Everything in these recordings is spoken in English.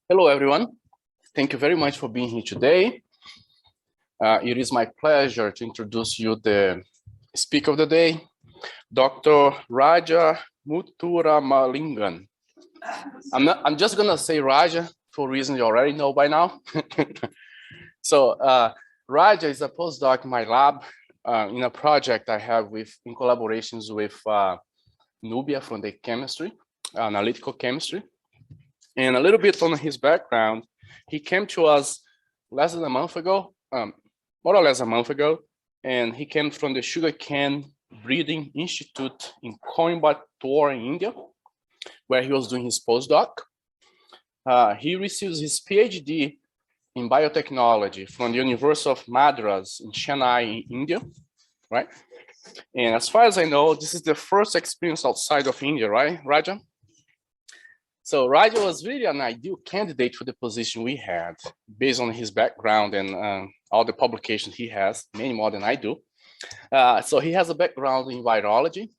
Hello, everyone. Thank you very much for being here today. It is my pleasure to introduce you the speaker of the day, Dr. Raja Muthuramalingam. I'm just gonna say Raja for reasons you already know by now. So Raja is a postdoc in my lab in a project I have in collaborations with Nubia from the chemistry, analytical chemistry. And a little bit on his background, he came to us less than a month ago, more or less a month ago, and he came from the Sugarcane Breeding Institute in Coimbatore, in India, where he was doing his postdoc. He receives his PhD in biotechnology from the University of Madras in Chennai, in India, right? And as far as I know, this is the first experience outside of India, right, Raja? So Raja was really an ideal candidate for the position we had, based on his background and all the publications he has, many more than I do. So he has a background in virology,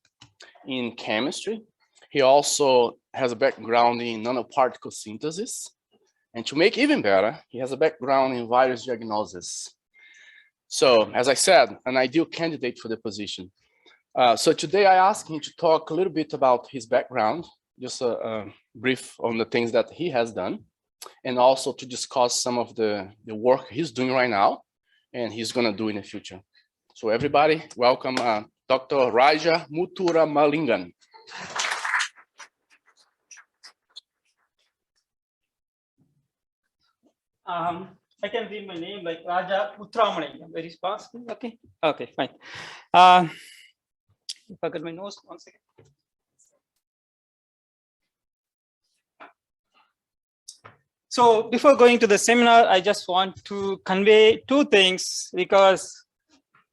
in chemistry. He also has a background in nanoparticle synthesis. And to make even better, he has a background in virus diagnosis. So as I said, an ideal candidate for the position. So today I asked him to talk a little bit about his background, just a brief on the things that he has done, and also to discuss some of the work he's doing right now and he's going to do in the future. So everybody, welcome Dr. Raja Muthuramalingam. I can read my name like Raja Muthuramalingam. Very fast. Okay, fine. If I get my nose, 1 second. So before going to the seminar, I just want to convey two things because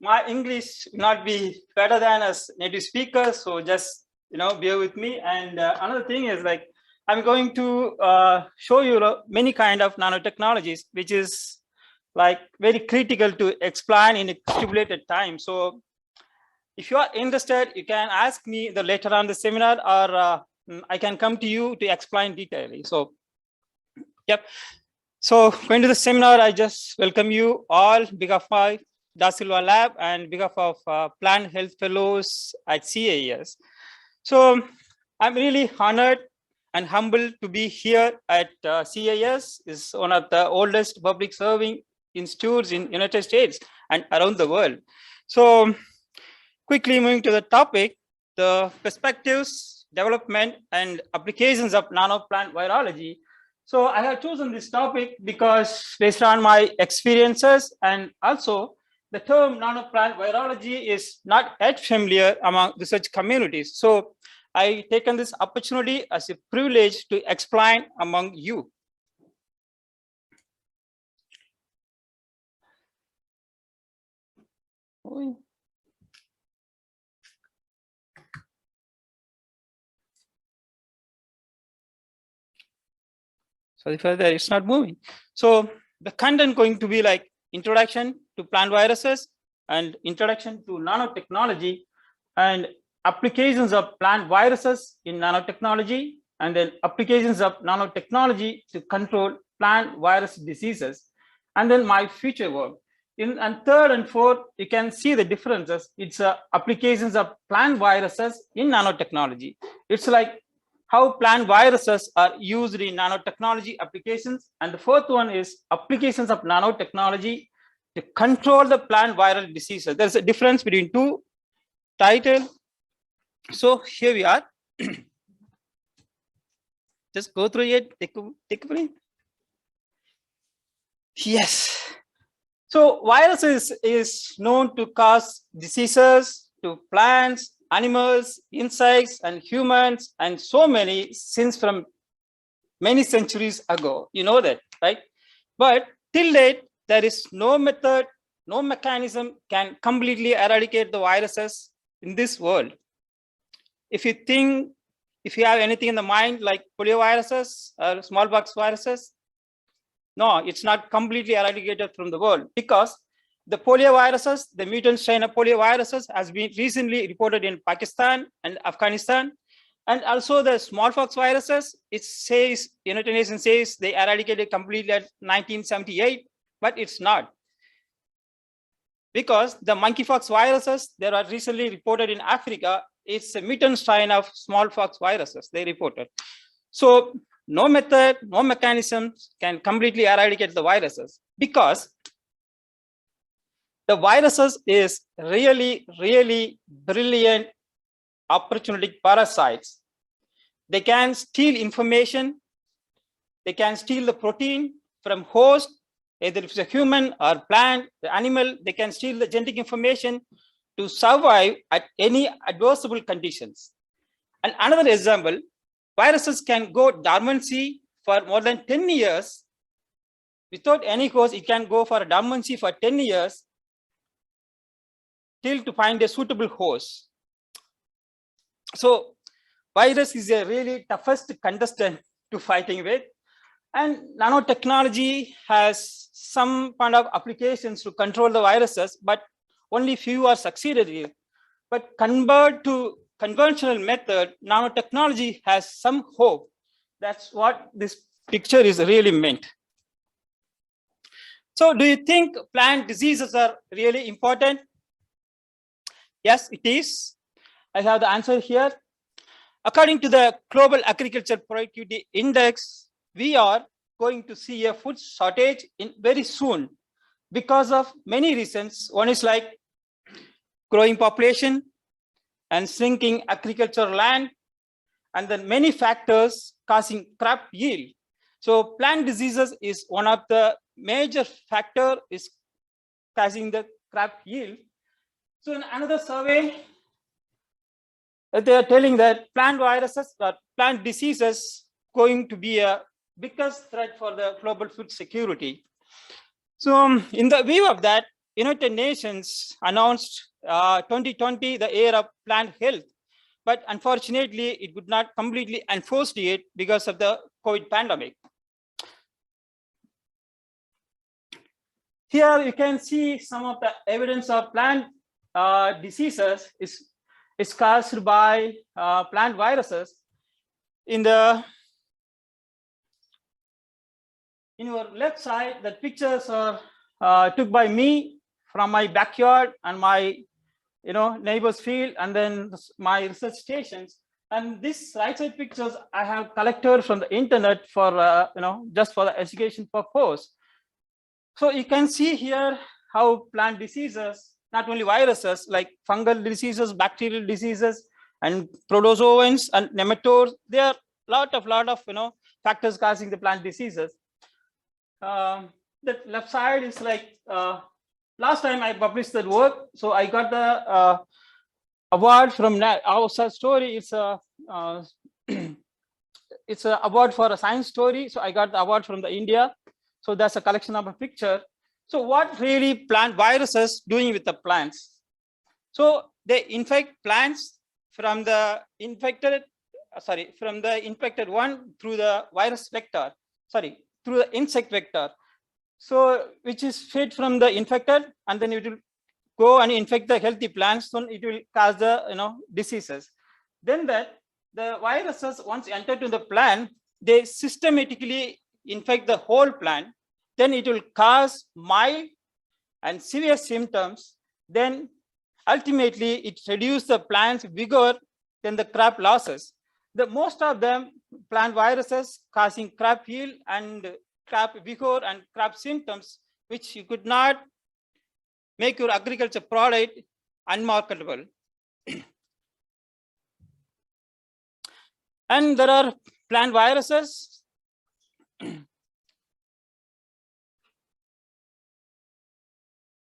my English will not be better than a native speaker. So just, bear with me. And another thing is like, I'm going to show you many kind of nanotechnologies, which is like very critical to explain in a stipulated time. So if you are interested, you can ask me later on the seminar, or I can come to you to explain detailedly. So, yep. So going to the seminar, I just welcome you all on behalf of my Da Silva Lab and on behalf of Plant Health Fellows at CAES. So I'm really honored and humbled to be here at CAES. Is one of the oldest public serving institutes in United States and around the world. So quickly moving to the topic, the perspectives, development, and applications of nano-plant virology. So I have chosen this topic because based on my experiences, and also the term nano-plant virology is not yet familiar among research communities. So I taken this opportunity as a privilege to explain among you. Sorry for that, it's not moving. So the content going to be like introduction to plant viruses and introduction to nanotechnology and applications of plant viruses in nanotechnology, and then applications of nanotechnology to control plant virus diseases, and then my future work. And third and fourth, you can see the differences. It's applications of plant viruses in nanotechnology. It's like how plant viruses are used in nanotechnology applications. And the fourth one is applications of nanotechnology to control the plant viral diseases. There's a difference between two titles. So here we are. Just go through it, take a break. Yes. So viruses is known to cause diseases to plants, animals, insects, and humans, and so many since from many centuries ago. You know that, right? But till date, there is no method, no mechanism can completely eradicate the viruses in this world. If you have anything in the mind like polioviruses or smallpox viruses, no, it's not completely eradicated from the world, because the polioviruses, the mutant strain of polioviruses has been recently reported in Pakistan and Afghanistan. And also the smallpox viruses, it says, United Nations says they eradicated completely at 1978, but it's not. Because the monkeypox viruses, they are recently reported in Africa, it's a mutant strain of smallpox viruses, they reported. So no method, no mechanisms can completely eradicate the viruses, because the viruses is really, really brilliant opportunistic parasites. They can steal information, they can steal the protein from host, either if it's a human or plant, the animal, they can steal the genetic information to survive at any adversible conditions. And another example, viruses can go dormancy for more than 10 years. Without any cause, it can go for a dormancy for 10 years till to find a suitable host. So virus is a really toughest contestant to fighting with. And nanotechnology has some kind of applications to control the viruses, but only few are succeeded here. But compared to conventional method, nanotechnology has some hope. That's what this picture is really meant. So do you think plant diseases are really important? Yes, it is. I have the answer here. According to the Global Agriculture Productivity Index, we are going to see a food shortage in very soon because of many reasons. One is like growing population and shrinking agricultural land, and then many factors causing crop yield. So plant diseases is one of the major factor is causing the crop yield. So in another survey, they are telling that plant viruses or plant diseases going to be a biggest threat for the global food security. So in the view of that, United Nations announced 2020 the year of plant health, but unfortunately it could not completely enforce it because of the COVID pandemic. Here you can see some of the evidence of plant diseases is caused by plant viruses. In your left side, the pictures are took by me from my backyard and my neighbor's field, and then my research stations. And this right side pictures I have collected from the internet for just for the education purpose. So you can see here how plant diseases, not only viruses like fungal diseases, bacterial diseases, and protozoans and nematodes, there are lot of factors causing the plant diseases. The left side is like last time I published that work, so I got the award from our story. It's a it's an award for a science story. So I got the award from the India. So that's a collection of a picture. So what really plant viruses doing with the plants? So they infect plants from the infected one through the virus vector, through the insect vector. So which is fed from the infected, and then it will go and infect the healthy plants, so it will cause the diseases. Then the viruses once enter to the plant, they systematically infect the whole plant. Then it will cause mild and severe symptoms. Then ultimately it reduces the plant's vigor, then the crop losses. The most of them plant viruses causing crop yield and crop vigor and crop symptoms, which you could not make your agriculture product unmarketable. And there are plant viruses.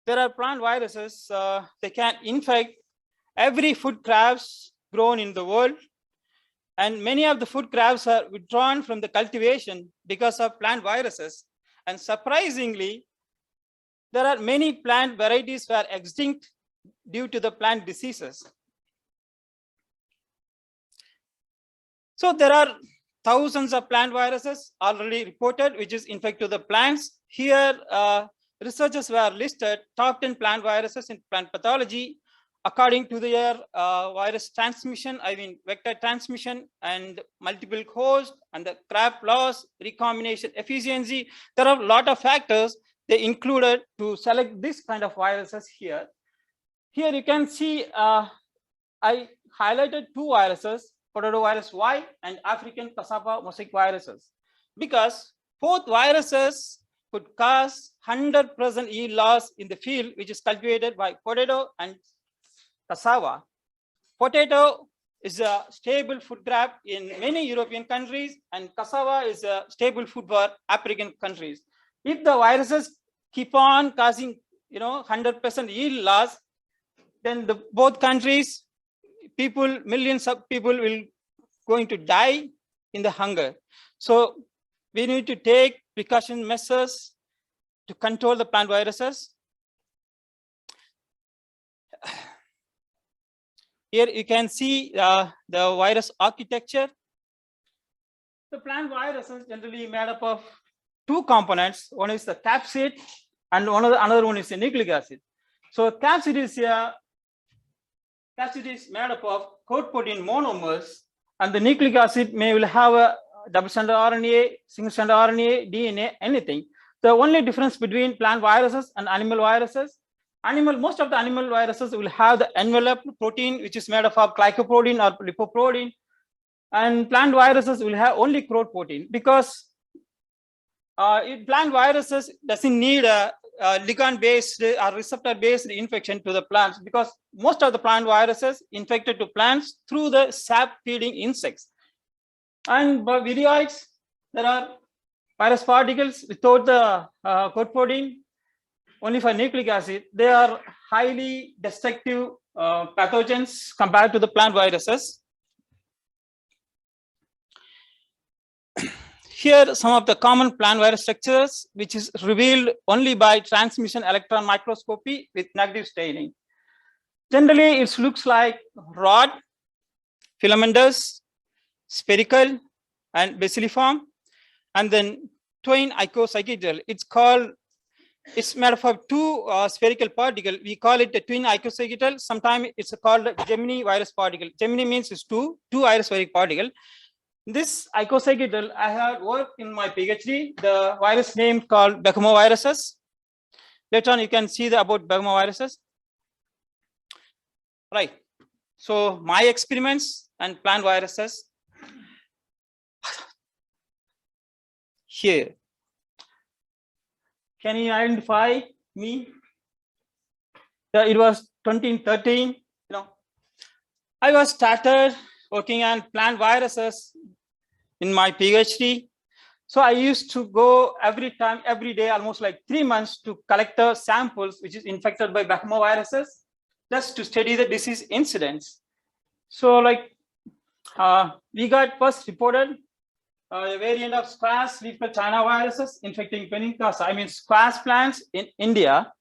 There are plant viruses, they can infect every food crops grown in the world. And many of the food crops are withdrawn from the cultivation because of plant viruses. And surprisingly, there are many plant varieties that are extinct due to the plant diseases. So there are thousands of plant viruses already reported, which is infect to the plants. Here, researchers were listed top 10 plant viruses in plant pathology. according to their virus transmission, I mean vector transmission and multiple hosts and the Kraft loss, recombination efficiency. There are a lot of factors they included to select this kind of viruses here. Here you can see I highlighted two viruses, potato virus Y and African cassava mosaic viruses, because both viruses could cause 100% yield loss in the field, which is cultivated by potato and cassava. Potato is a stable food crop in many European countries, and cassava is a stable food for African countries. If the viruses keep on causing 100% yield loss, then both countries, millions of people will going to die in the hunger. So we need to take precaution measures to control the plant viruses. Here you can see the virus architecture. The plant virus is generally made up of two components. One is the capsid, and another one is the nucleic acid. So capsid is made up of coat protein monomers, and the nucleic acid will have a double-stranded RNA, single-stranded RNA, DNA, anything. The only difference between plant viruses and animal viruses, most of the animal viruses will have the enveloped protein, which is made up of glycoprotein or lipoprotein, and plant viruses will have only coat protein, because plant viruses doesn't need a ligand-based or receptor-based infection to the plants, because most of the plant viruses infected to plants through the sap-feeding insects. And by viroids, there are virus particles without the coat protein, only for nucleic acid. They are highly destructive pathogens compared to the plant viruses. Here, some of the common plant virus structures, which is revealed only by transmission electron microscopy with negative staining. Generally, it looks like rod, filamentous, spherical, and bacilliform, and then twin icosahedral. It's made up of two spherical particles. We call it a twin icosahedral. Sometimes it's called a Gemini virus particle. Gemini means it's two irispheric particle. This icosahedral, I have worked in my PhD, the virus name called bechomoviruses. Later on, you can see about bechomoviruses. Right. So my experiments and plant viruses. Here. Can you identify me? It was 2013. I was started working on plant viruses in my PhD. So I used to go every day, almost like 3 months, to collect the samples which is infected by bechomoviruses, just to study the disease incidence. So we got first reported a variant of squash leaf China viruses infecting squash plants in India.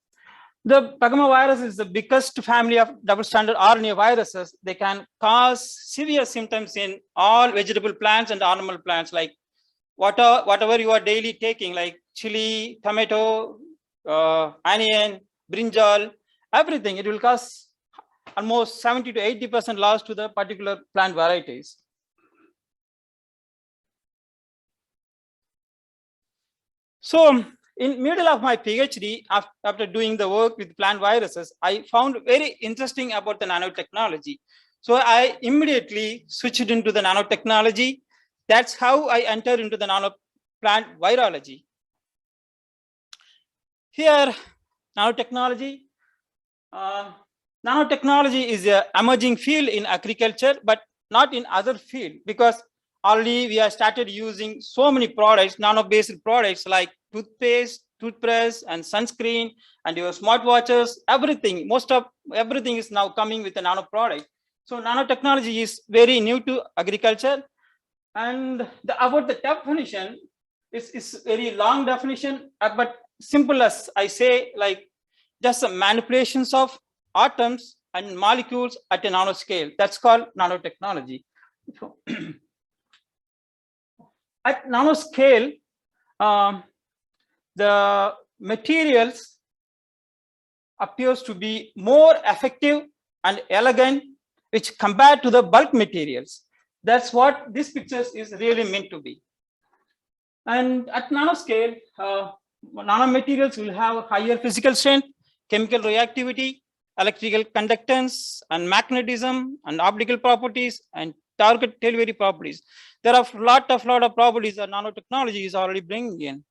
The bechomovirus is the biggest family of double-stranded RNA viruses. They can cause severe symptoms in all vegetable plants and animal plants, like whatever you are daily taking, like chili, tomato, onion, brinjal, everything. It will cause almost 70 to 80% loss to the particular plant varieties. So in middle of my PhD, after doing the work with plant viruses, I found very interesting about the nanotechnology. So I immediately switched into the nanotechnology. That's how I entered into the nano-plant virology. Here, nanotechnology. Nanotechnology is an emerging field in agriculture, but not in other fields, because already we have started using so many products, nano-based products like toothpaste, toothbrush, and sunscreen, and your smartwatches, everything. Most of everything is now coming with a nano product. So nanotechnology is very new to agriculture. And about the definition, is very long definition, but simple as I say, like just the manipulations of atoms and molecules at a nanoscale. That's called nanotechnology. So, at nanoscale, the materials appears to be more effective and elegant, which compared to the bulk materials. That's what this picture is really meant to be. And at nanoscale, nanomaterials will have higher physical strength, chemical reactivity, electrical conductance, and magnetism, and optical properties, and target delivery properties. There are a lot of properties that nanotechnology is already bringing in.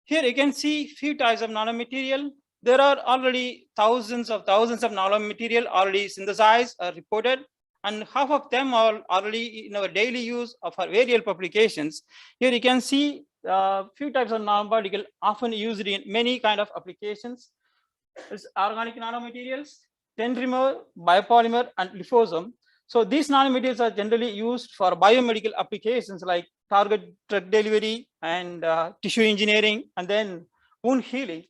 Here you can see few types of nanomaterial. There are already thousands of nanomaterial already synthesized or reported, and half of them are already in our daily use of our various publications. Here you can see few types of nanoparticle often used in many kind of applications. It's organic nanomaterials, dendrimer, biopolymer, and liposome. So these nanomaterials are generally used for biomedical applications like target drug delivery and tissue engineering, and then wound healing.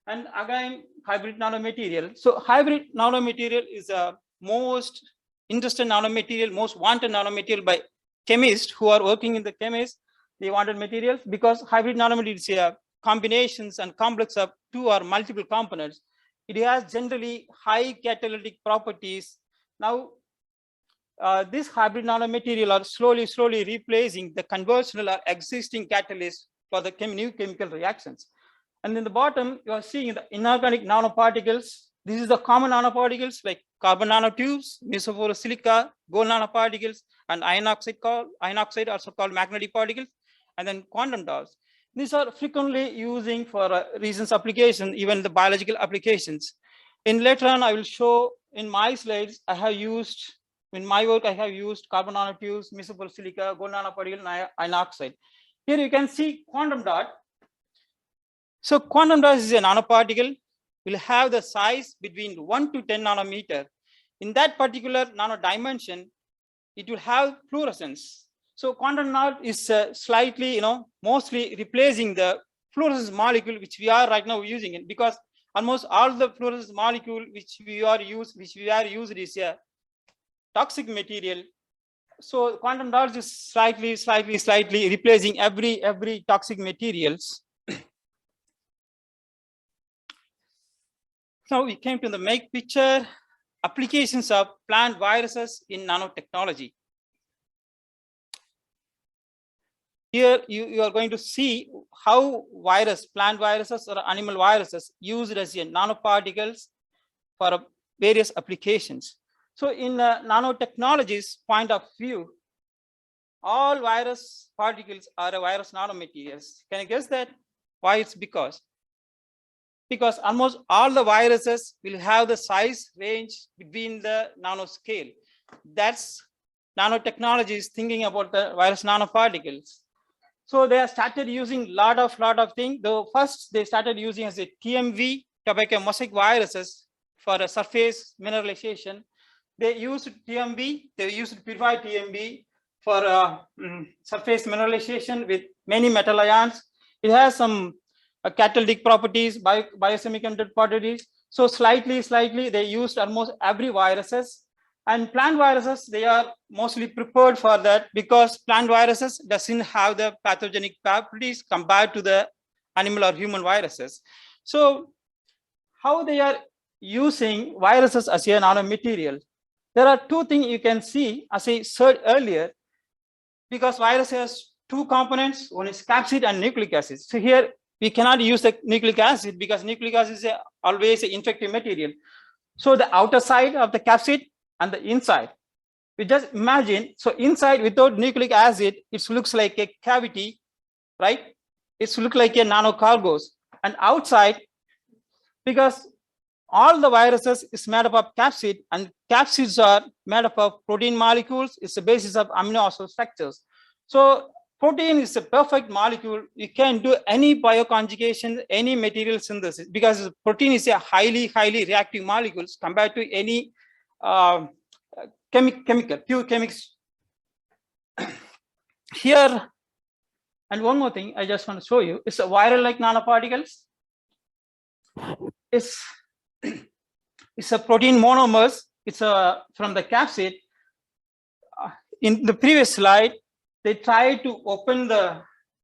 And again, hybrid nanomaterial. So hybrid nanomaterial is a most interested nanomaterial, most wanted nanomaterial by chemists who are working in the chemist. They wanted materials because hybrid nanomaterials are combinations and complex of two or multiple components. It has generally high catalytic properties. Now, this hybrid nanomaterial are slowly replacing the conventional or existing catalysts for the new chemical reactions. And in the bottom, you are seeing the inorganic nanoparticles. This is the common nanoparticles like carbon nanotubes, mesophorous silica, gold nanoparticles, and iron oxide, also called magnetic particles, and then quantum dots. These are frequently using for reasons application, even the biological applications. In later on, I will show in my slides, in my work, I have used carbon nanotubes, mesophorous silica, gold nanoparticle, and iron oxide. Here you can see quantum dot. So quantum dot is a nanoparticle, will have the size between 1 to 10 nanometer. In that particular nano dimension, it will have fluorescence. So quantum dot is slightly, mostly replacing the fluorescence molecule which we are right now using it, because almost all the fluorescence molecule which we are used is a toxic material. So quantum dots is slightly replacing every toxic materials. So we came to the make picture, applications of plant viruses in nanotechnology. Here you are going to see how plant viruses or animal viruses used as nanoparticles for various applications. So in nanotechnology's point of view, all virus particles are virus nanomaterials. Can you guess that? Why? It's because almost all the viruses will have the size range between the nanoscale. That's nanotechnology is thinking about the virus nanoparticles. So they have started using lot of things. Though first they started using as a TMV, tobacco mosaic viruses, for a surface mineralization. They used TMV, they used purified TMV for surface mineralization with many metal ions. It has some catalytic properties, bio-semiconductor properties. So slightly they used almost every viruses. And plant viruses, they are mostly prepared for that because plant viruses doesn't have the pathogenic properties compared to the animal or human viruses. So how they are using viruses as a nanomaterial? There are two things you can see, as I said earlier, because virus has two components. One is capsid and nucleic acid. So here we cannot use the nucleic acid because nucleic acid is always an infective material. So the outer side of the capsid and the inside, we just imagine, so inside without nucleic acid, it looks like a cavity, right? It looks like a nanocargos. And outside, because all the viruses is made up of capsid, and capsids are made up of protein molecules. It's the basis of amino acid structures. So protein is a perfect molecule. You can do any bioconjugation, any material synthesis, because protein is a highly reactive molecules compared to any pure chemics. Here, and one more thing I just want to show you, it's a viral-like nanoparticles. It's a protein monomers. It's from the capsid. In the previous slide, they tried to open the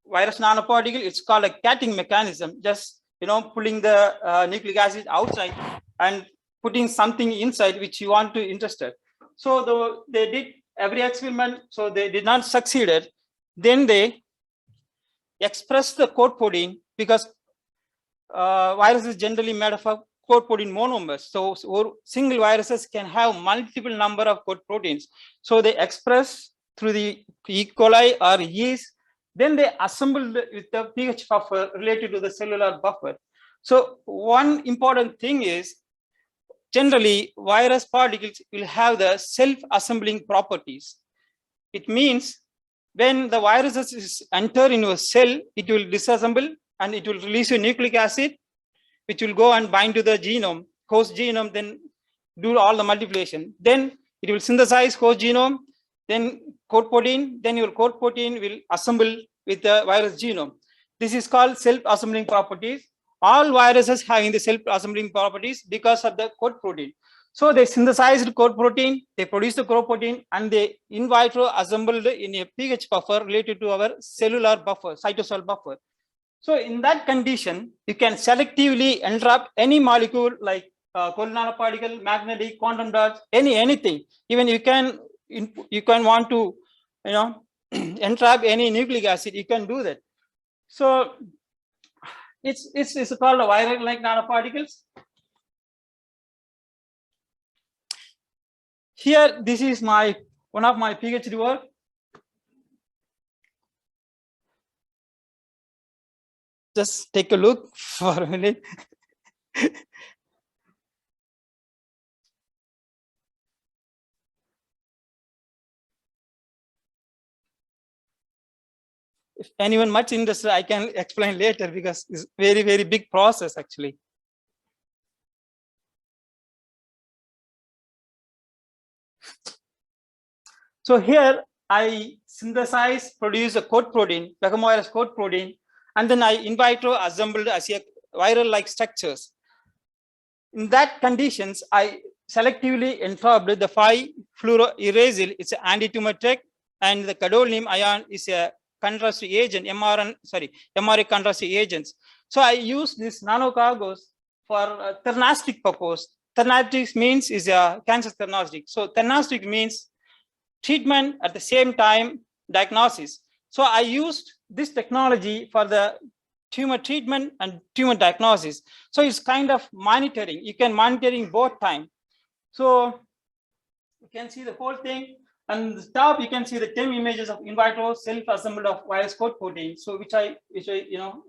virus nanoparticle. It's called a catting mechanism, just pulling the nucleic acid outside. and putting something inside which you want to interested. So they did every experiment, so they did not succeeded. Then they expressed the code protein, because virus is generally made up of code protein monomers. So single viruses can have multiple number of code proteins. So they express through the E. coli or yeast. Then they assembled with the pH buffer related to the cellular buffer. So one important thing is, generally virus particles will have the self-assembling properties. It means when the viruses enter into a cell, it will disassemble and it will release a nucleic acid, which will go and bind to the genome, host genome, then do all the multiplication. Then it will synthesize host genome, then code protein, then your code protein will assemble with the virus genome. This is called self-assembling properties. All viruses having the self-assembling properties because of the code protein. So they synthesized code protein, they produced the code protein, and they in vitro assembled in a pH buffer related to our cellular buffer, cytosol buffer. So in that condition, you can selectively entrap any molecule like cold nanoparticle, magnetic, quantum dots, anything. Even you can want to entrap any nucleic acid, you can do that. So it's called a viral like nanoparticles. Here, this is one of my PhD work. Just take a look for a minute. If anyone much interested, I can explain later, because it's very, very big process actually. So here I synthesize, produce a code protein, becamovirus code protein, and then I in vitro assembled as a viral-like structures. In that conditions, I selectively entrapped the 5-fluorouracil, it's an anti-tumor and the gadolinium ion is a contrast agent, mRNA contrast agents. So I use this nanocargos for diagnostic purpose. Diagnostic means is a cancer diagnostic. So diagnostic means treatment at the same time diagnosis. So I used this technology for the tumor treatment and tumor diagnosis. So it's kind of monitoring. You can monitoring both time. So you can see the whole thing. And the top you can see the 10 images of in vitro self-assembled of virus code protein. So which I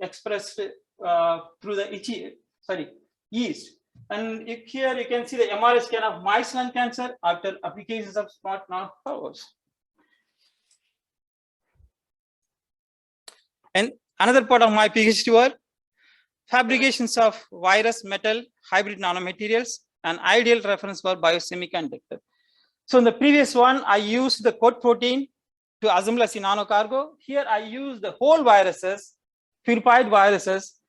expressed through the yeast. And here you can see the MRI scan of mice lung cancer after applications of smart nanoparticles. And another part of my PhD work, fabrications of virus metal hybrid nanomaterials, an ideal reference for bio-semiconductor. So in the previous one, I used the code protein to assemble as a nanocargo. Here I use the whole viruses, purified viruses,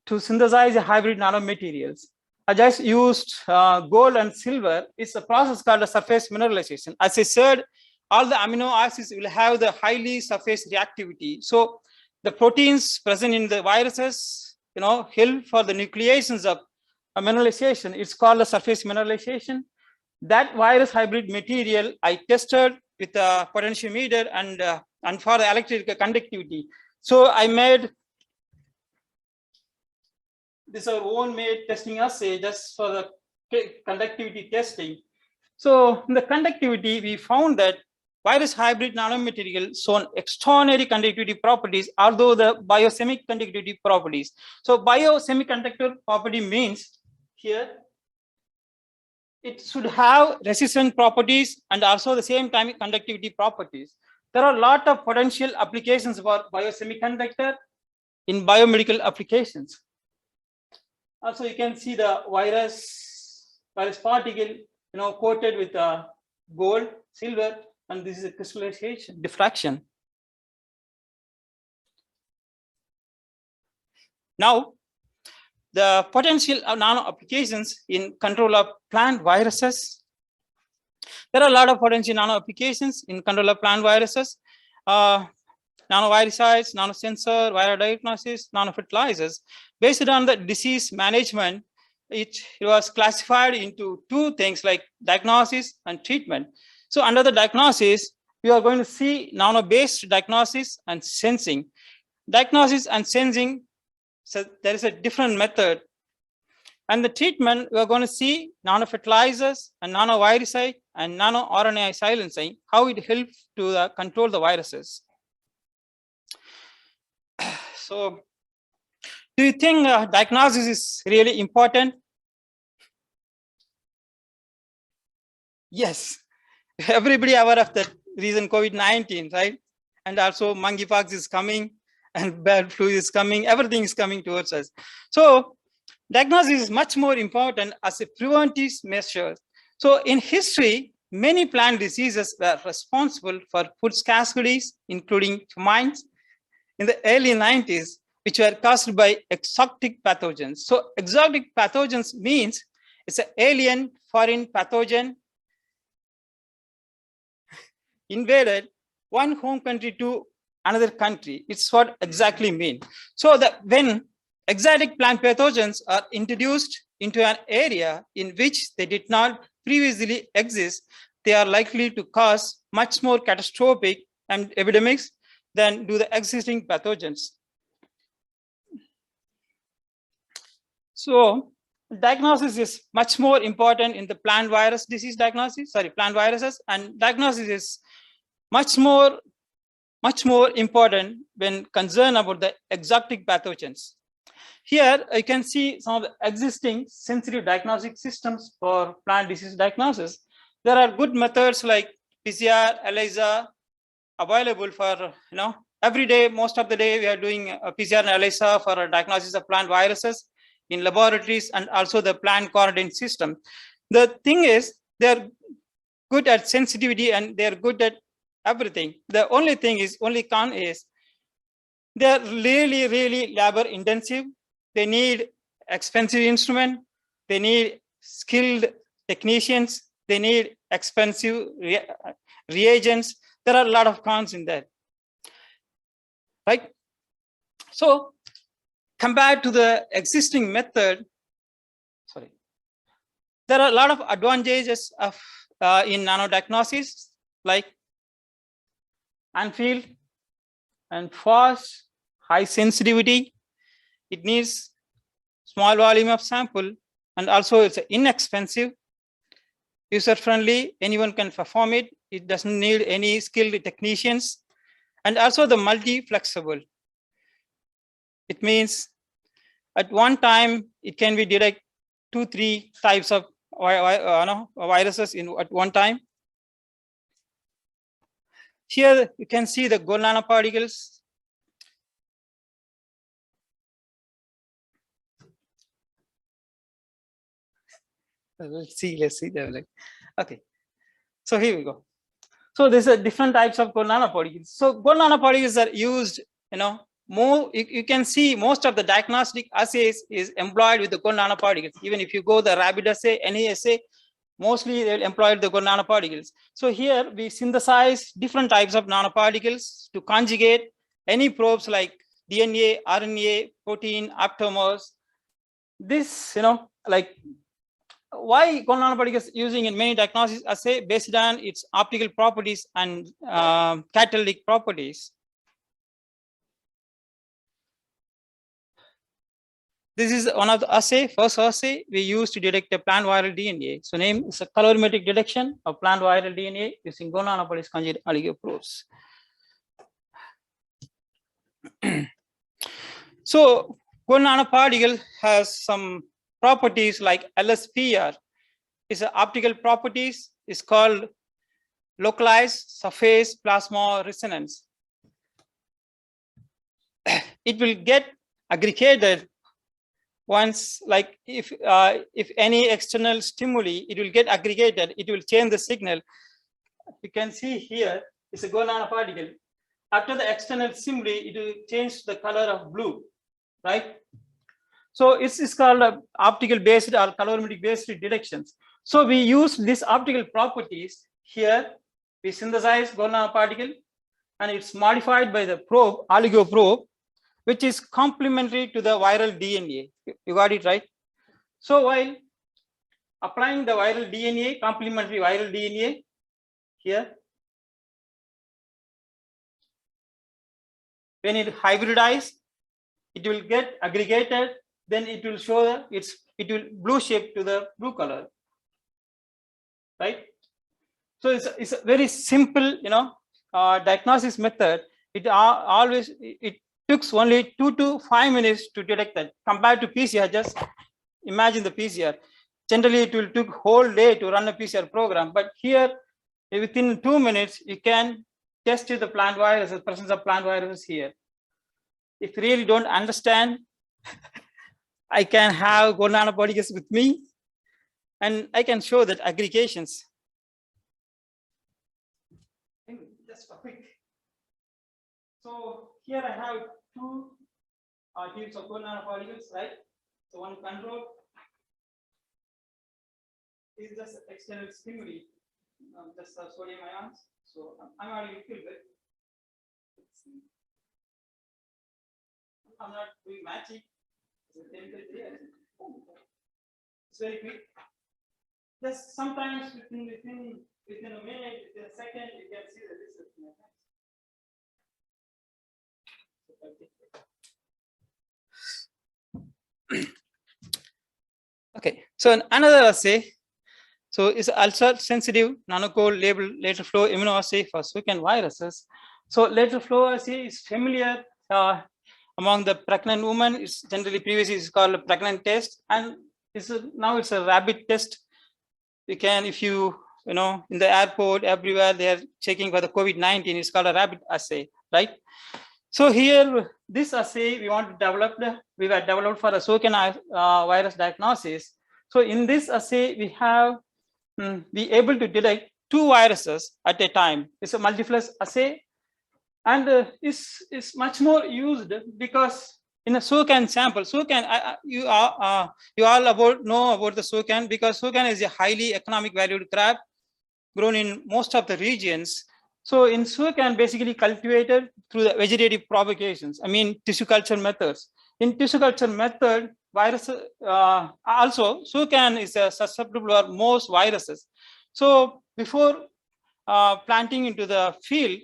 to synthesize a hybrid nanomaterials. I just used gold and silver. It's a process called a surface mineralization. As I said, all the amino acids will have the highly surface reactivity. So the proteins present in the viruses, help for the nucleations of a mineralization. It's called a surface mineralization. That virus hybrid material I tested with a potentiometer and for the electrical conductivity. So I made this our own made testing assay just for the conductivity testing. So in the conductivity, we found that virus hybrid nanomaterial shown extraordinary conductivity properties, although the bio-semiconductor properties. So bio-semiconductor property means here it should have resistant properties and also the same time conductivity properties. There are a lot of potential applications for bio-semiconductor in biomedical applications. Also, you can see the virus particle, coated with gold, silver, and this is a crystallization, diffraction. Now, the potential of nano applications in control of plant viruses. There are a lot of potential nano applications in control of plant viruses. Nanoviricides, nanosensor, viral diagnosis, nanofertilizers. Based on the disease management, it was classified into two things like diagnosis and treatment. So under the diagnosis, we are going to see nano-based diagnosis and sensing. Diagnosis and sensing, so there is a different method. And the treatment, we are going to see nanofertilizers and nanoviricides and nano-RNAi silencing, how it helps to control the viruses. So, do you think diagnosis is really important? Yes, everybody aware of the reason COVID-19, right? And also monkeypox is coming and bird flu is coming, everything is coming towards us. So diagnosis is much more important as a preventive measure. So in history, many plant diseases were responsible for food scarcities, including famines in the early 90s, which were caused by exotic pathogens. So exotic pathogens means it's an alien foreign pathogen invaded one home country to another country. It's what exactly mean. So that when exotic plant pathogens are introduced into an area in which they did not previously exist, they are likely to cause much more catastrophic epidemics than do the existing pathogens. So diagnosis is much more important in the plant virus disease diagnosis, plant viruses, and diagnosis is much more important when concerned about the exotic pathogens. Here you can see some of the existing sensitive diagnostic systems for plant disease diagnosis. There are good methods like PCR, ELISA available for, every day, most of the day we are doing a PCR and ELISA for a diagnosis of plant viruses in laboratories and also the plant quarantine system. The thing is, they're good at sensitivity and they're good at everything. The only thing is, con is, they're really, really labor intensive. They need expensive instrument. They need skilled technicians. They need expensive reagents. There are a lot of cons in that, right? So compared to the existing method, there are a lot of advantages of in nanodiagnosis, like unfilled and fast, high sensitivity. It needs small volume of sample, and also it's inexpensive, user-friendly, anyone can perform it. It doesn't need any skilled technicians, and also the multi-flexible. It means at one time, it can be detect 2-3 types of viruses at one time. Here you can see the gold nanoparticles. Let's see that. Okay, so here we go. So there's a different types of gold nanoparticles. So gold nanoparticles are used, more. You can see most of the diagnostic assays is employed with the gold nanoparticles. Even if you go the rabbit assay, any assay, mostly they'll employ the gold nanoparticles. So here we synthesize different types of nanoparticles to conjugate any probes like DNA, RNA, protein, aptamers. This, like why gold nanoparticles using in many diagnosis assay based on its optical properties and catalytic properties. This is one of the first assay we use to detect a plant viral DNA. So name is a colorimetric detection of plant viral DNA using gold nanoparticles conjugated oligo probes. So gold nanoparticle has some properties like LSPR. It's an optical properties. It's called localized surface plasma resonance. It will get aggregated once, like if any external stimuli, it will get aggregated, it will change the signal. You can see here, it's a gold nanoparticle. After the external stimuli, it will change the color of blue, right? So it's called optical based or colorimetric based detections. So we use these optical properties here. We synthesize gold nanoparticle and it's modified by the probe, oligo probe, which is complementary to the viral DNA. You got it right? So while applying the viral DNA, complementary viral DNA here, when it hybridizes, it will get aggregated, then it will show it will blue shape to the blue color, right? So it's a very simple, diagnosis method. It took only 2 to 5 minutes to detect that. Compared to PCR, just imagine the PCR. Generally, it will take whole day to run a PCR program, but here within 2 minutes you can test the plant virus, the presence of plant viruses here. If you really don't understand, I can have gold nanoparticles with me, and I can show that aggregations. Just a quick. So here I have 2 tubes of gold nanoparticles, right? So one control is just external stimuli, just sodium ions. So I'm already filled with. I'm not doing magic. It's very quick. Just sometimes within a minute, within a second, you can see the results. Okay, so another assay. So it's ultra sensitive nano-gold labeled lateral flow immunoassay for SOCAN viruses. So lateral flow assay is familiar among the pregnant women. It's generally previously it's called a pregnant test, and now it's a rapid test. You can, if you in the airport, everywhere they are checking for the COVID-19. It's called a rapid assay, right? So here, this assay we want to develop. We were developed for a SOCAN virus diagnosis. So in this assay, we have be able to detect 2 viruses at a time. It's a multiplex assay, and is much more used because in a SOCAN sample, SOCAN, you all know about the SOCAN, because SOCAN is a highly economic valued crop grown in most of the regions. So in SOCAN, basically cultivated through the vegetative propagations, tissue culture methods. In tissue culture method, virus also SOCAN is susceptible to most viruses. So before planting into the field,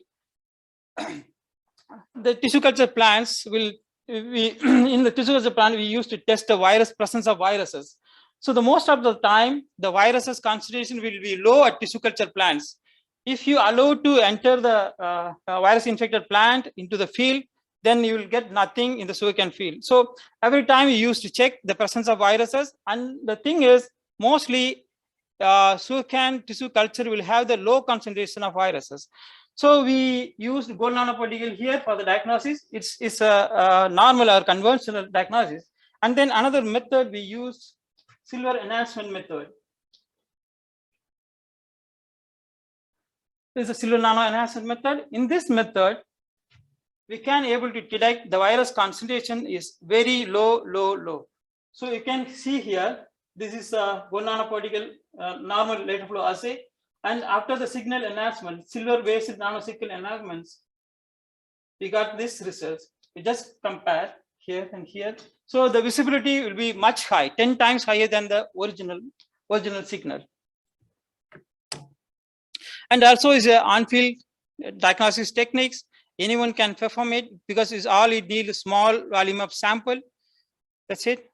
the tissue culture plants in the tissue culture plant, we used to test the virus presence of viruses. So the most of the time, the viruses concentration will be low at tissue culture plants. If you allow to enter the virus infected plant into the field, then you will get nothing in the SOCAN field. So every time you used to check the presence of viruses, and the thing is, mostly SOCAN tissue culture will have the low concentration of viruses. So we used gold nanoparticle here for the diagnosis. It's a normal or conventional diagnosis. And then another method, we use silver enhancement method. This is a silver nano enhancement method. In this method, we can able to detect the virus concentration is very low. So you can see here, this is a gold nanoparticle normal lateral flow assay. And after the signal enhancement, silver-based nanoscale enhancements, we got this result. We just compare here and here. So the visibility will be much high, 10 times higher than the original signal. And also is a on-field diagnosis techniques. Anyone can perform it because it's all it needs a small volume of sample. That's it.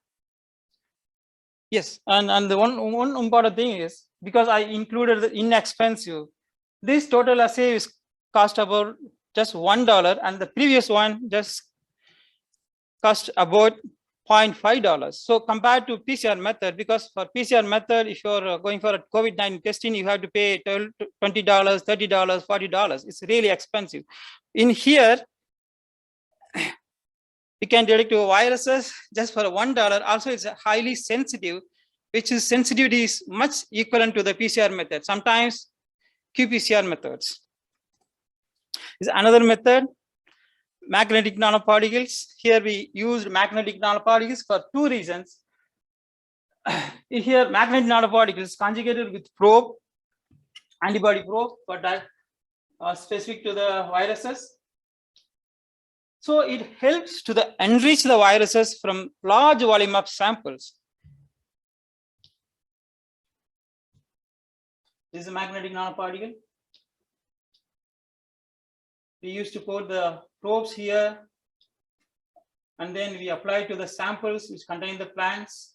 Yes, and the one important thing is, because I included the inexpensive, this total assay is cost about just $1, and the previous one just cost about $0.5. So compared to PCR method, because for PCR method, if you're going for a COVID-19 testing, you have to pay $20, $30, $40. It's really expensive. In here, we can detect viruses just for $1. Also, it's highly sensitive, which is sensitivity is much equivalent to the PCR method, sometimes qPCR methods. Is another method, magnetic nanoparticles. Here we used magnetic nanoparticles for 2 reasons. Here, magnetic nanoparticles conjugated with probe, antibody probe, but specific to the viruses. So it helps to enrich the viruses from large volume of samples. This is a magnetic nanoparticle. We used to put the probes here, and then we apply to the samples which contain the plants.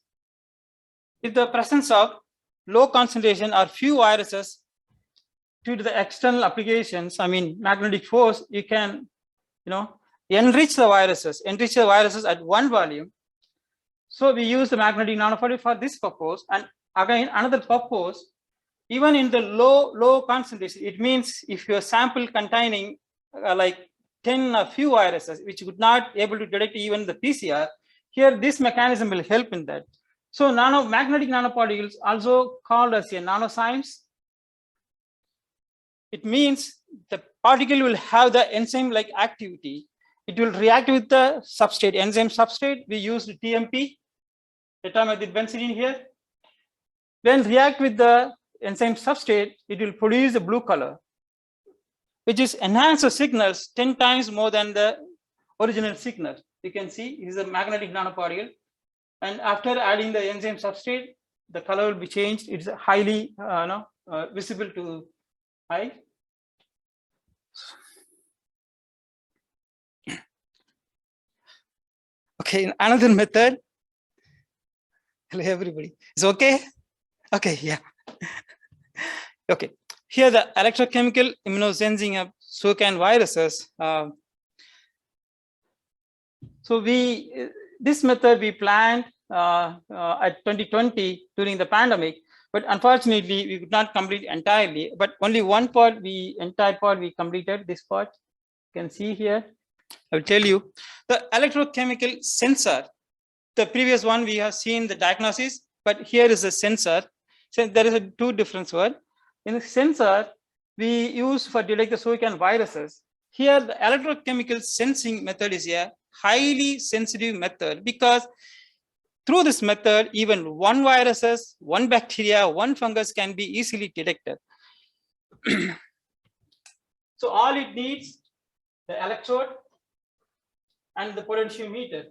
If the presence of low concentration or few viruses due to the external applications, I mean magnetic force, you can, enrich the viruses at one volume. So we use the magnetic nanoparticle for this purpose. And again, another purpose, even in the low concentration, it means if your sample containing like 10 or few viruses, which would not able to detect even the PCR, here this mechanism will help in that. So magnetic nanoparticles, also called as a nanozymes. It means the particle will have the enzyme-like activity. It will react with the substrate, enzyme substrate. We use the TMP, tetramethyl here. When react with the enzyme substrate, it will produce a blue color, which is enhance the signals 10 times more than the original signal. You can see it is a magnetic nanoparticle. And after adding the enzyme substrate, the color will be changed. It's highly visible to eye. Okay, another method. Hello, everybody. Is okay? Okay, yeah. Okay. Here, the electrochemical immunosensing of SOCAN viruses. So this method we planned at 2020 during the pandemic, but unfortunately we could not complete entirely. But only one part, entire part we completed. This part you can see here. I will tell you the electrochemical sensor. The previous one we have seen the diagnosis, but here is a sensor. So there is two different words. In the sensor, we use for detect the SOCAN viruses. Here, the electrochemical sensing method is a highly sensitive method because through this method, even one viruses, one bacteria, one fungus can be easily detected. So all it needs, the electrode and the potentiometer.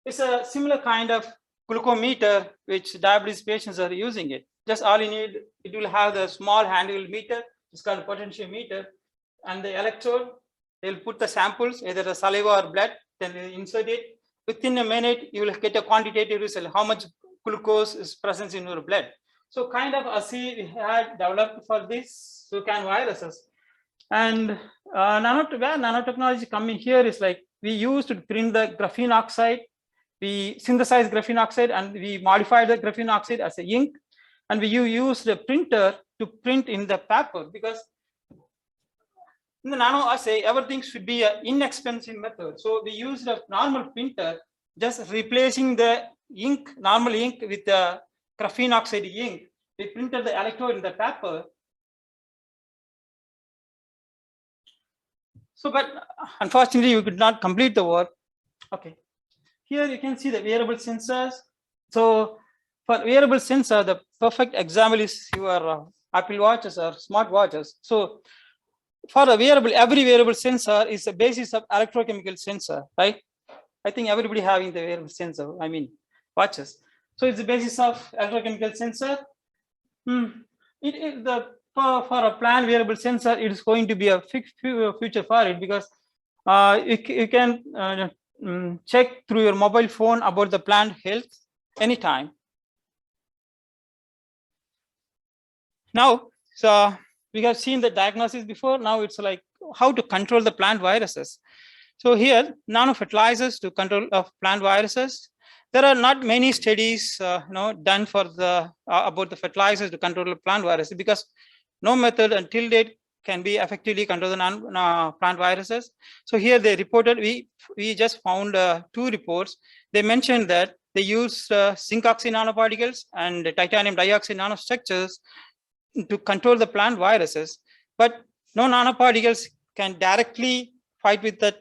It's a similar kind of glucometer which diabetes patients are using it. Just all you need, it will have the small handheld meter. It's called a potentiometer, and the electrode. They'll put the samples, either the saliva or blood, then they insert it. Within a minute, you will get a quantitative result, how much glucose is present in your blood. So kind of assay we had developed for this SOCAN viruses. And nanotechnology coming here is like we used to print the graphene oxide. We synthesize graphene oxide and we modify the graphene oxide as a ink. And we use the printer to print in the paper because in the nano assay, everything should be an inexpensive method. So we used a normal printer, just replacing the ink, normal ink with the graphene oxide ink. We printed the electrode in the paper. So, but unfortunately, we could not complete the work. Okay. Here you can see the wearable sensors. So for wearable sensor, the perfect example is your Apple watches or smart watches. So for a wearable, every wearable sensor is the basis of electrochemical sensor, right? I think everybody having the wearable sensor, I mean, watches. So it's the basis of electrochemical sensor. For a plant wearable sensor, it is going to be a fixed future for it because you can check through your mobile phone about the plant health anytime. Now, so we have seen the diagnosis before. Now it's like how to control the plant viruses. So here, nanofertilizers to control of plant viruses. There are not many studies done for the about the fertilizers to control the plant viruses because no method until date can be effectively control the plant viruses. So here they reported, we just found 2 reports. They mentioned that they use zinc oxide nanoparticles and titanium dioxide nanostructures to control the plant viruses, but no nanoparticles can directly fight with the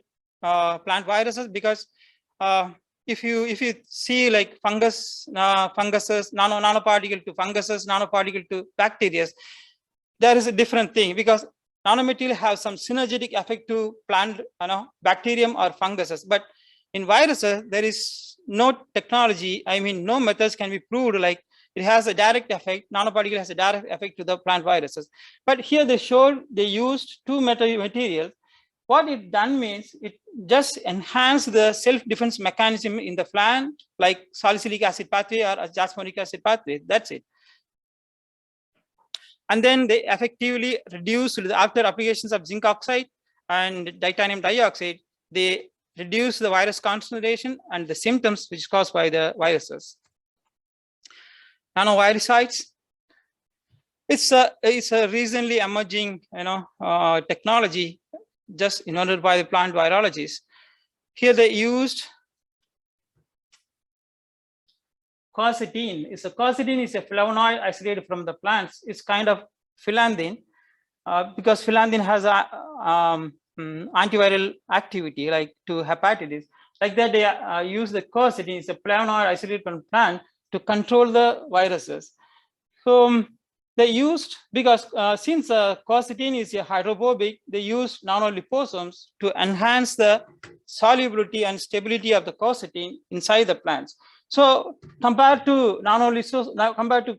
plant viruses because if you see like funguses, nanoparticle to funguses, nanoparticle to bacteria, there is a different thing because nanomaterial have some synergetic effect to plant, bacterium or funguses, but in viruses there is no technology. I mean, no methods can be proved like it has a direct effect. Nanoparticle has a direct effect to the plant viruses. But here they showed they used two materials. What it done means it just enhanced the self-defense mechanism in the plant, like salicylic acid pathway or jasmonic acid pathway. That's it. And then they effectively reduced, after applications of zinc oxide and titanium dioxide, they reduce the virus concentration and the symptoms which is caused by the viruses. Nanoviricides. It's a recently emerging, technology just invented by the plant virologists. Here they used quercetin. Quercetin is a flavonoid isolated from the plants. It's kind of philandine because philandine has a antiviral activity like to hepatitis. Like that, they use the quercetin. It's a flavonoid isolated from plant to control the viruses. So they used, because since quercetin is a hydrophobic, they used nanoliposomes to enhance the solubility and stability of the quercetin inside the plants. So compared to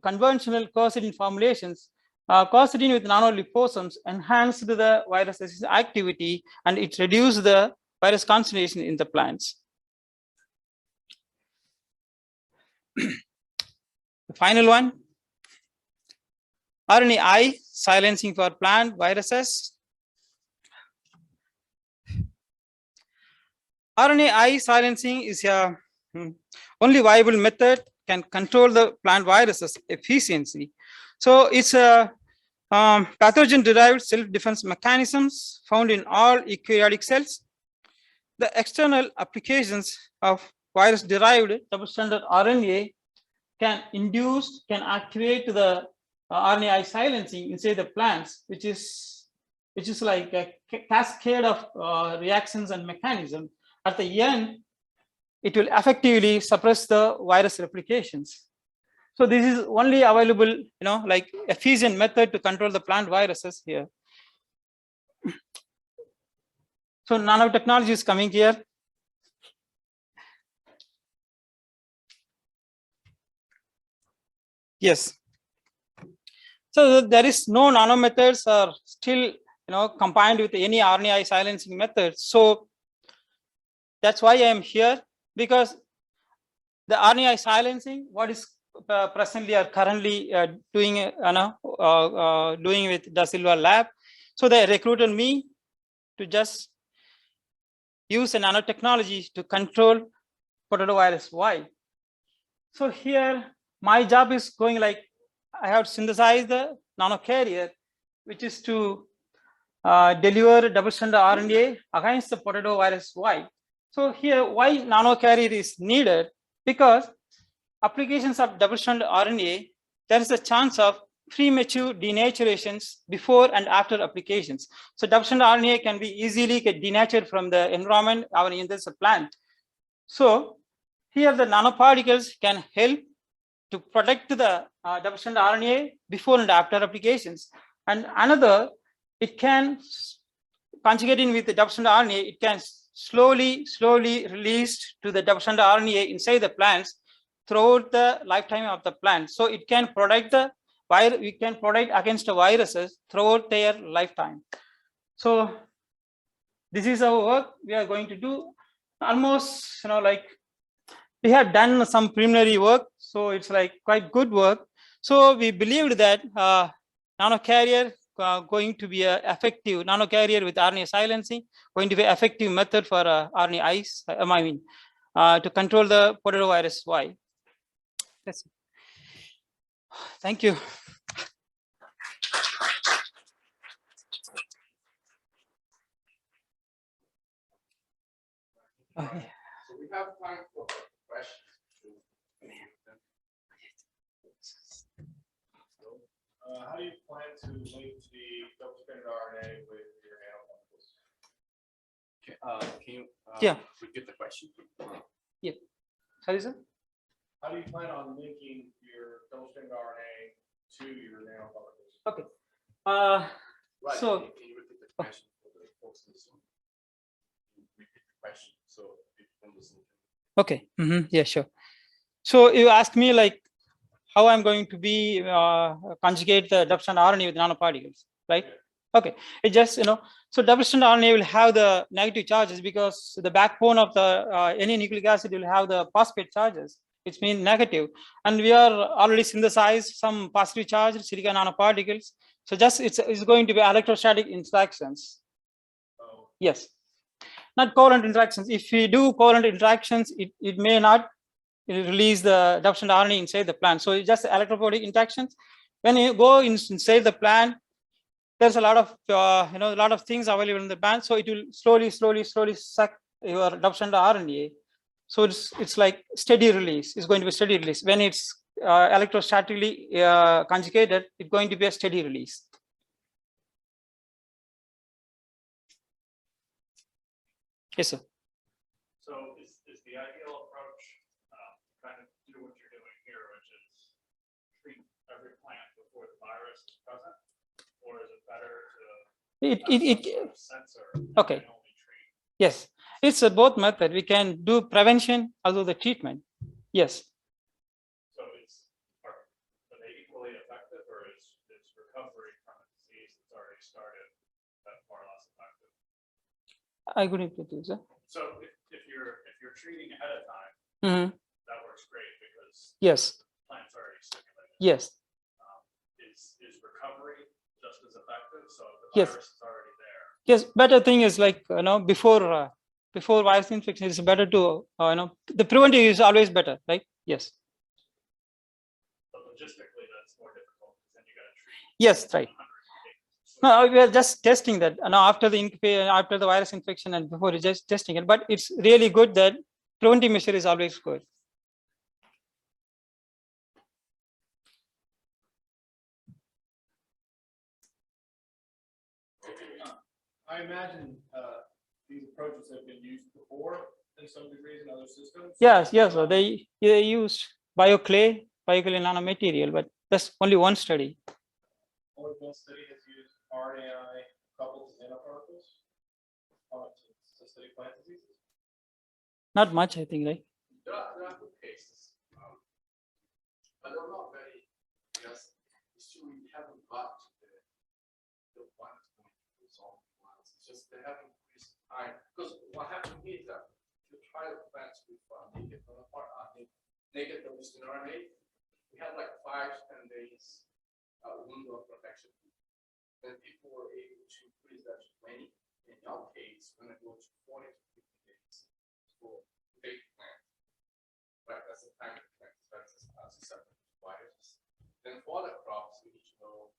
conventional quercetin formulations, quercetin with nanoliposomes enhanced the virus's activity and it reduced the virus concentration in the plants. The final one, RNAi silencing for plant viruses. RNAi silencing is a only viable method can control the plant viruses efficiently. So it's a pathogen-derived self-defense mechanisms found in all eukaryotic cells. The external applications of virus-derived double-stranded RNA can activate the RNAi silencing inside the plants, which is like a cascade of reactions and mechanisms. At the end, it will effectively suppress the virus replications. So this is only available, like efficient method to control the plant viruses here. So nanotechnology is coming here. Yes. So there is no nanomethods are still, combined with any RNAi silencing method. So that's why I am here, because the RNAi silencing, what is presently or currently doing with Da Silva lab. So they recruited me to just use a nanotechnology to control potato virus Y. So here my job is going like I have synthesized the nanocarrier, which is to deliver double-stranded RNA against the potato virus Y. So here, why nanocarrier is needed? Because applications of double-stranded RNA, there is a chance of premature denaturations before and after applications. So double-stranded RNA can be easily get denatured from the environment or in this plant. So here the nanoparticles can help to protect the double-stranded RNA before and after applications. And another, it can conjugating with the double-stranded RNA, it can slowly release to the double-stranded RNA inside the plants throughout the lifetime of the plant. So it can protect the virus, we can protect against the viruses throughout their lifetime. So this is our work we are going to do. Almost, like we have done some preliminary work, so it's like quite good work. So we believed that nanocarrier going to be an effective nanocarrier with RNA silencing, going to be an effective method for RNAi, to control the potato virus Y. That's it. Thank you. Oh, yeah. So we have time for questions. How do you plan to link the double-stranded RNA with your nanoparticles? Okay, can you repeat the question? Yeah. Sorry, sir? How do you plan on linking your double-stranded RNA to your nanoparticles? Okay. Right. So can you repeat the question for the folks in this one? Repeat the question so people can listen. Okay. Yeah, sure. So you asked me like, how I'm going to be conjugate the double-stranded RNA with nanoparticles, right? Okay, it just, so double-stranded RNA will have the negative charges because the backbone of the any nucleic acid will have the phosphate charges, which means negative. And we are already synthesized some positive charged silica nanoparticles. So just it's going to be electrostatic interactions. Oh, Yes, not covalent interactions. If we do covalent interactions, it may not release the double-stranded RNA inside the plant. So it's just electrophilic interactions. When you go inside the plant, there's a lot of a lot of things available in the plant. So it will slowly suck your double-stranded RNA. So it's like steady release. It's going to be steady release. When it's electrostatically conjugated, it's going to be a steady release. Yes, sir. so is the ideal approach kind of do what you're doing here, which is treat every plant before the virus is present, or is it better to have some sort of sensor Okay. and only treat? Yes, it's both method. We can do prevention, although the treatment. Yes. So are they equally effective, or is recovery from a disease that's already started that far less effective? I couldn't get you, sir. So if you're treating ahead of time, Mm-hmm. that works great because Yes. the plant's already stimulated. Yes. Is recovery just as effective? So if the Yes. virus is already there. Yes. Better thing is like before virus infection, it's better to the preventive is always better, right? Yes. But logistically, that's more difficult because then you got to treat. Yes. Right. 100 cases. No, we are just testing that. Now after the virus infection and before just testing it, but it's really good that preventive measure is always good. I imagine these approaches have been used before in some degrees in other systems. Yes. So they use bioclay nanomaterial, but that's only one study. Only one study has used RNAi coupled to nanoparticles to study plant diseases. Not much, I think, right? There are good cases, but they're not very, yes, still we haven't got to the one that's going to resolve the ones. It's just they haven't increased time. Because what happened is that you try the plants with naked double-stranded RNA, we had like 5 to 10 days window of protection. Then people were able to increase that to 20. In our case, when it goes to 40 to 50 days for big plant, right? That's the time the plant is susceptible to viruses. Then for other crops, we need to know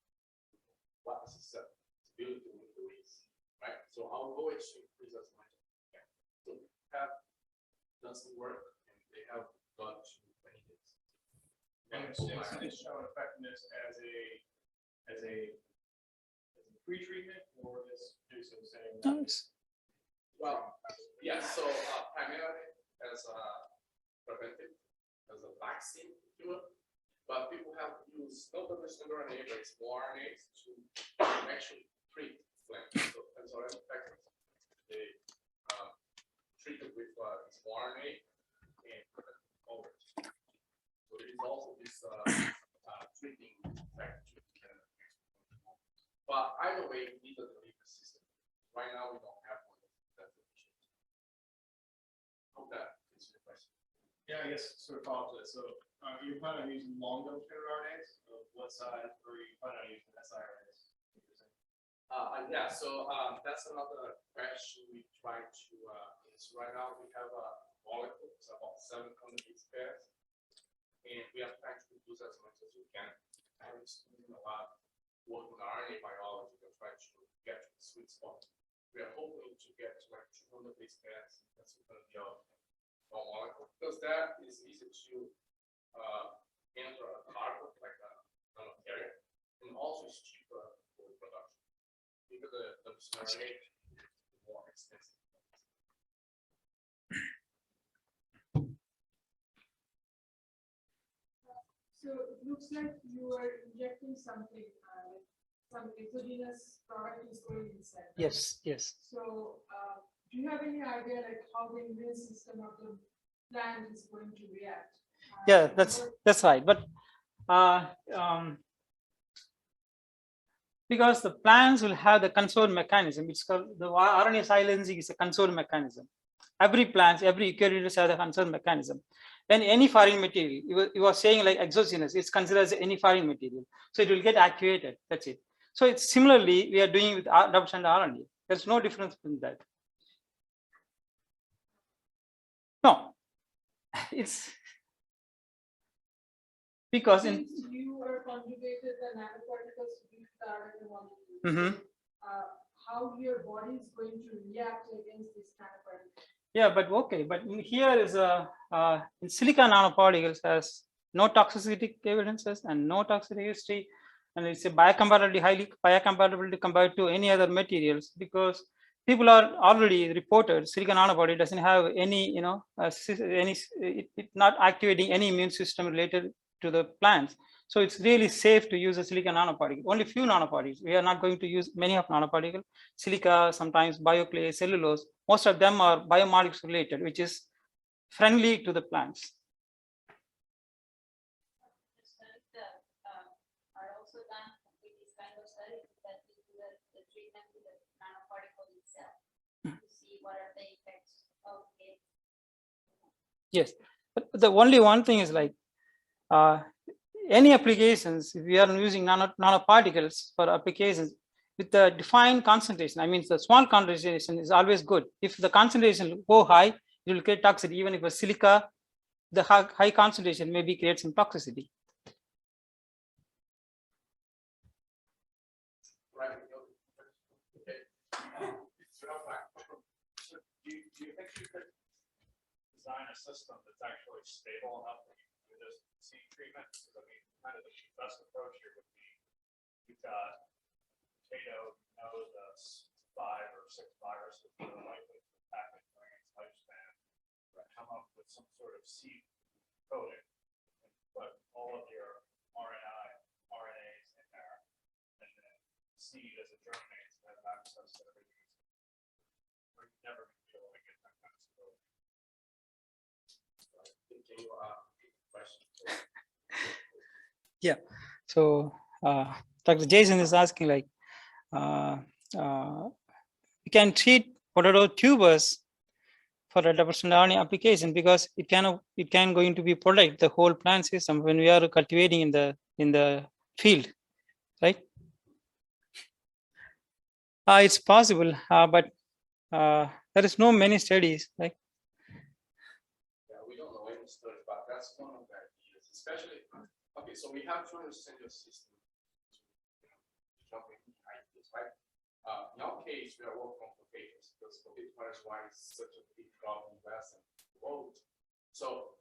what the susceptibility window is, right? So our goal is to increase as much as we can. So we have done some work, and they have got to 20 days. And it's shown effectiveness as a pre-treatment, or is Jason saying? Nice. Well, yeah, so primarily as a preventive, as a vaccine, if you will, but people have used not double-stranded RNA, but small RNAs to actually treat plants. So as our infected, they treat it with small RNA and over. So there is also this treating effect. But either way, we need a delivery system. Right now, we don't have one that's efficient. Hope that answers your question. Yeah, I guess sort of follow up to this. So you plan on using long double-stranded RNAs? Of what size, or you plan on using siRNAs? Yeah, so that's another question we try to answer right now. We have a molecule, it's about 700 base pairs, and we are trying to reduce as much as we can. I haven't seen a lot work with RNA biology to try to get to the sweet spot. We are hoping to get to like 200 base pairs. That's going to be our molecule, because that is easy to enter a cargo like a nanocarrier, and also it's cheaper for production. Because the RNA is more expensive. So it looks like you are injecting something, some exogenous product is going inside. Right? Yes. So do you have any idea like how the immune system of the plant is going to react? Yeah, that's right. But because the plants will have the control mechanism. It's called the RNAi silencing is a control mechanism. Every plant, every eukaryotes have a control mechanism. Then any foreign material, you were saying like exogenous, it's considered as any foreign material. So it will get activated, that's it. So it's similarly, we are doing with double-stranded RNA. There's no difference in that. No, it's because in you are conjugated the nanoparticles with the RNA molecule. How your body is going to react against this nanoparticles? Yeah, but okay, but here is a in silica nanoparticles has no toxicity evidences and no toxicity history, and it's a biocompatibility, highly biocompatibility compared to any other materials, because people are already reported silicon nanobody doesn't have any, it's not activating any immune system related to the plants. So it's really safe to use a silicon nanoparticle. Only few nanoparticles. We are not going to use many of nanoparticles. Silica, sometimes bioclay, cellulose. Most of them are biomolecules related, which is friendly to the plants. Are also done with this kind of studies that we do the treatment with the nanoparticle itself to see what are the effects of it. Yes, but the only one thing is like any applications, if we are using nanoparticles for applications with the defined concentration, I mean the small concentration is always good. If the concentration go high, it will create toxicity. Even if a silica, the high concentration maybe creates some toxicity. Right. Okay. Do you think you could design a system that's actually stable enough that you can do this seed treatment? Because I mean, kind of the best approach here would be you've got potato, the 5 or 6 viruses that are likely to attack it during its lifespan, right? Come up with some sort of seed coding and put all of your RNAs in there, and then seed as it germinates and have access to everything. We're never going to be able to get that kind of stability. Can you question? Yeah. So Dr. Jason is asking like, we can treat potato tubers for a double-stranded RNA application because it can going to be protect the whole plant system when we are cultivating in the field, right? It's possible, but there is no many studies, right? Yeah, we don't know any studies, but that's one of the ideas, especially. Okay, so we have to understand your system. Jumping ideas, right? In our case, we are working on potatoes because potato virus why is such a big problem in the West and the world. So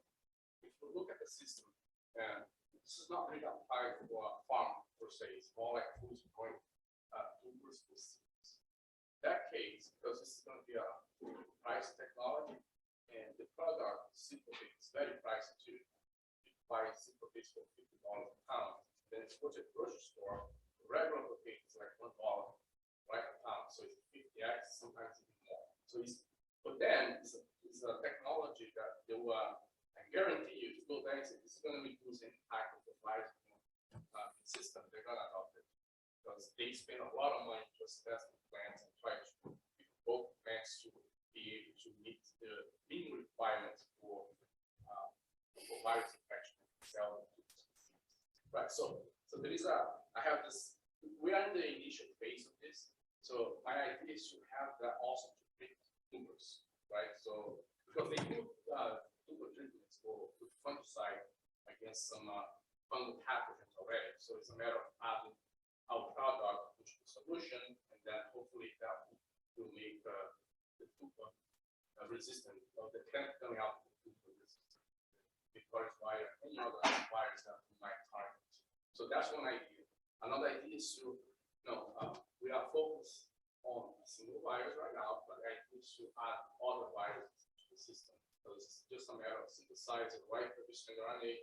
if we look at the system, and this is not really applied for a farm per se, it's more like who's growing tubers for seeds. In that case, because this is going to be a price technology, and the product simple is very pricey too. You buy simple bits for $50 a pound, then it's put at the grocery store. Regular potato is like $1, right, a pound. So it's 50x, sometimes even more. So it's, but then it's a technology that they will, I guarantee you, to go back, it's going to reduce the impact of the virus system. They're going to adopt it because they spend a lot of money just testing plants and try to both plants to be able to meet the minimum requirements for virus infection cell. Right. So there is I have this. We are in the initial phase of this. So my idea is to have that also to treat tumors, right? So because they do tumor treatments for fungicide against some fungal pathogens already. So it's a matter of adding our product to the solution, and then hopefully that will make the tumor resistant, or the plant coming out of the tumor resistant, because why any other virus that we might target. So that's one idea. Another idea is to, we are focused on a single virus right now, but I need to add other viruses to the system. So it's just a matter of synthesizing the right double-stranded RNA,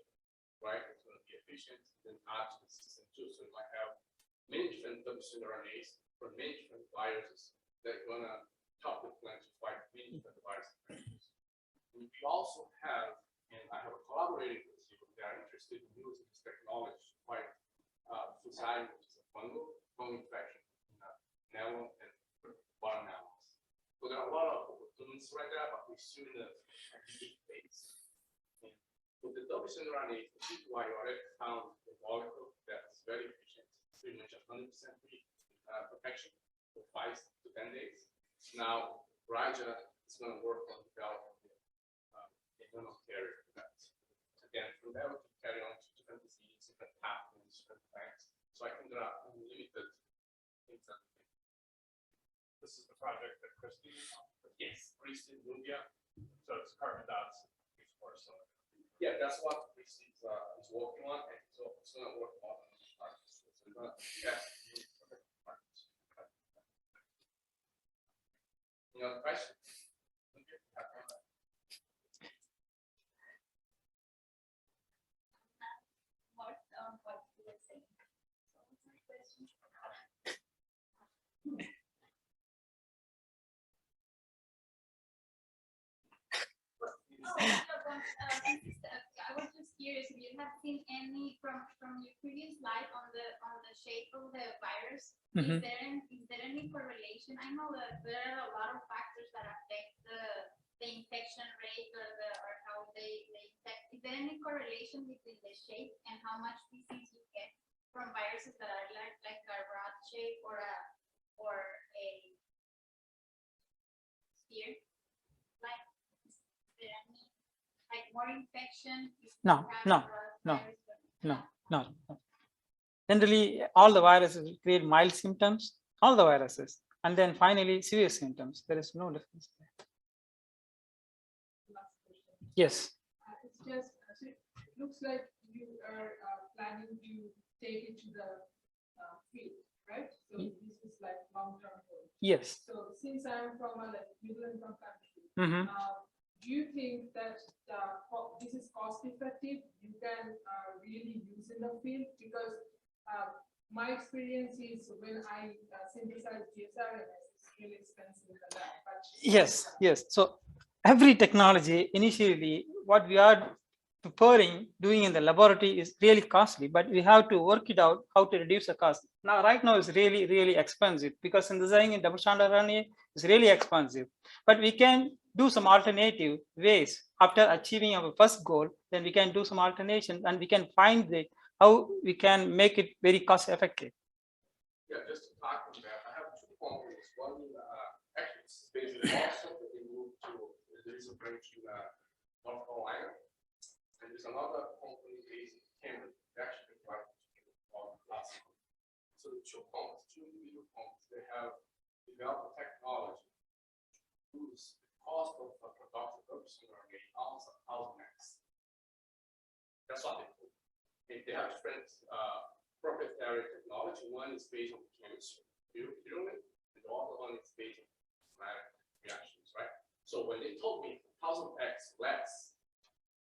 right? It's going to be efficient, then add to the system too. So you might have many different double-stranded RNAs for many different viruses that are going to help the plant to fight many different viruses. We also have, and I have a collaborating with you, they are interested in using this technology to fight Fusain, which is a fungal infection in nano and bottom animals. So there are a lot of opportunities right there, but we're still in the academic phase. And with the double-stranded RNA, this is why you already found a molecule that's very efficient, pretty much 100% protection for 5 to 10 days. Now, Raja is going to work on developing a nanocarrier for that. Again, from there, we can carry on to different diseases, different pathogens, different plants. So I think there are unlimited things that we can. This is the project that Christy is on. Yes, Christy, Nubia. So it's carbon dioxide before, so. Yeah, that's what Christy is working on, and so it's going to work on particles. So we're going to test particles. Any other questions? What you were saying. So what's my question? I was just curious if you have seen any from your previous slide on the shape of the virus. Is there any correlation? I know that there are a lot of factors that affect the infection rate or how they infect. Is there any correlation between the shape and how much disease you get from viruses that are like a rod shape or a sphere? Like, is there any more infection? No. Generally, all the viruses will create mild symptoms, all the viruses, and then finally severe symptoms. There is no difference there. Last question. Yes. It's just, it looks like you are planning to take it to the field, right? So this is like long-term goal. Yes. So since I'm from a middle-income country, do you think that this is cost-effective? You can really use in the field? Because my experience is when I synthesize GSRNAs, it's really expensive in the lab. But Yes. So every technology initially, what we are doing in the laboratory is really costly, but we have to work it out how to reduce the cost. Now, right now, it's really expensive because synthesizing in double-stranded RNA is really expensive. But we can do some alternative ways after achieving our first goal. Then we can do some alternation, and we can find how we can make it very cost-effective. Yeah, just to talk on that, I have 2 companies. One, actually, it's based in Boston, but they moved to, there is a branch in North Carolina. And there's another company based in Cambridge, actually, right? Last month. So the 2 companies, 2 individual companies, they have developed technology to reduce the cost of production of RNA almost 1,000x. That's what they do. They have different proprietary technology. One is based on chemistry, purely, and the other one is based on chemical reactions, right? So when they told me 1,000x less,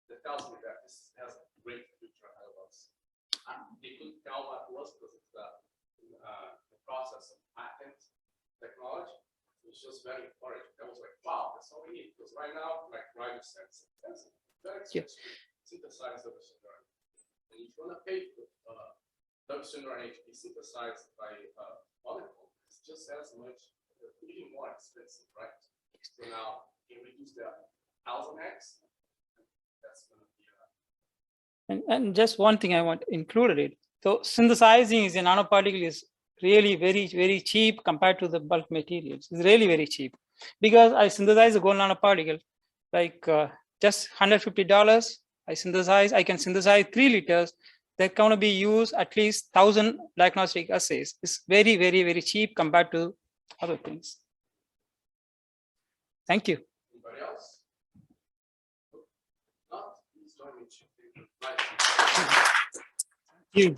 they tells me that this has a great future ahead of us. They couldn't tell what it was because it's the process of patent technology. It's just very encouraging. That was like, wow, that's all we need. Because right now, like Roger said, it's expensive, very expensive to synthesize double-stranded RNA. And if you want to pay for double-stranded RNA to be synthesized by other companies, it's just as much, even more expensive, right? So now you reduce the 1,000x. That's going to be and just one thing I want included it. So synthesizing is a nanoparticle is really very cheap compared to the bulk materials. It's really very cheap because I synthesize a gold nanoparticle like just $150. I can synthesize 3 liters. That going to be used at least 1,000 diagnostic assays. It's very cheap compared to other things. Thank you. Anybody else? Not? Please join me. Thank you.